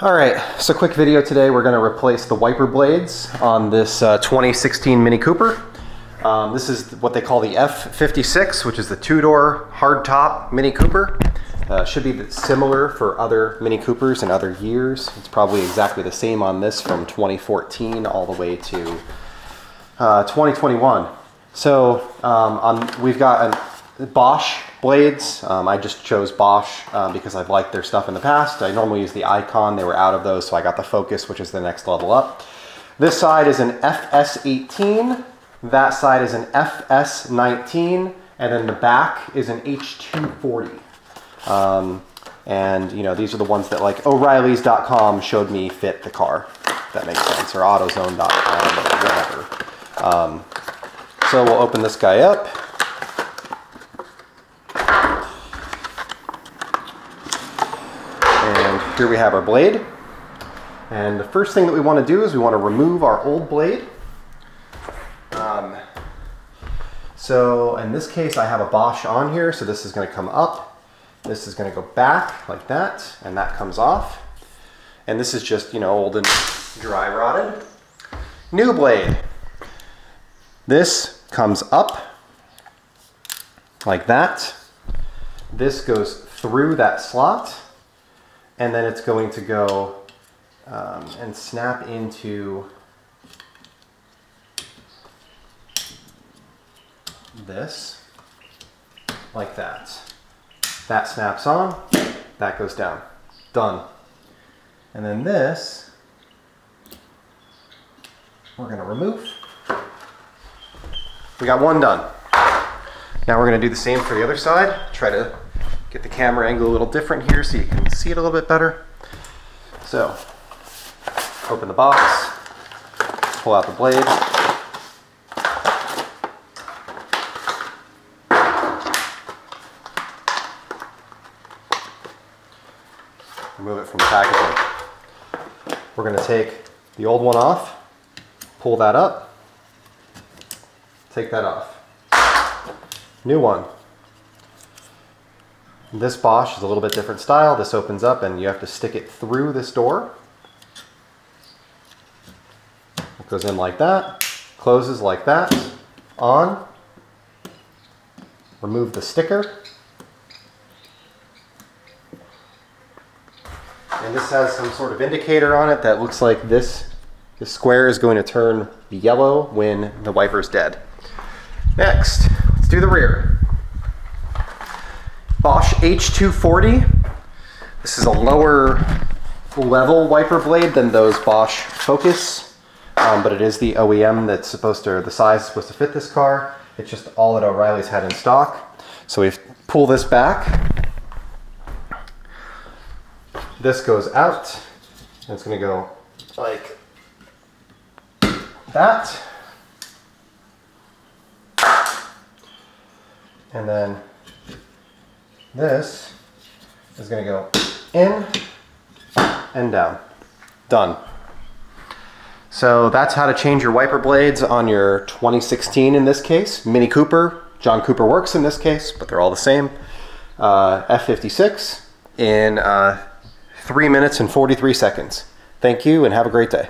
All right, so quick video today. We're going to replace the wiper blades on this 2016 Mini Cooper. This is what they call the F56, which is the two-door hardtop Mini Cooper. Should be similar for other Mini Coopers in other years. It's probably exactly the same on this from 2014 all the way to 2021. So we've got Bosch blades. I just chose Bosch because I've liked their stuff in the past. I normally use the Icon. They were out of those, so I got the Focus, which is the next level up. This side is an FS18. That side is an FS19. And then the back is an H240. And you know, these are the ones that like O'Reilly's.com showed me fit the car. If that makes sense, or AutoZone.com, or whatever. So we'll open this guy up. And here we have our blade. And the first thing that we want to do is we want to remove our old blade. So in this case, I have a Bosch on here, so this is going to come up. This is going to go back like that, and that comes off. And this is just, you know, old and dry rotted. New blade. This comes up like that. This goes through that slot, and then it's going to go and snap into this like that. That snaps on, that goes down. Done. And then this, we're going to remove. We got one done. Now we're going to do the same for the other side. Try to get the camera angle a little different here so you can see it a little bit better. So, open the box, pull out the blade. Remove it from the packaging. We're going to take the old one off, pull that up, take that off. New one. This Bosch is a little bit different style. This opens up and you have to stick it through this door. It goes in like that, closes like that, on. Remove the sticker. And this has some sort of indicator on it that looks like this square is going to turn yellow when the wiper is dead. Next, let's do the rear. Bosch H240. This is a lower level wiper blade than those Bosch Focus, but it is the OEM that's supposed to, the size is supposed to fit this car. It's just all that O'Reilly's had in stock. So we pull this back. This goes out, and it's going to go like that. And then this is going to go in and down. Done. So that's how to change your wiper blades on your 2016, in this case, Mini Cooper. John Cooper Works in this case, but they're all the same. F56 in 3 minutes and 43 seconds. Thank you and have a great day.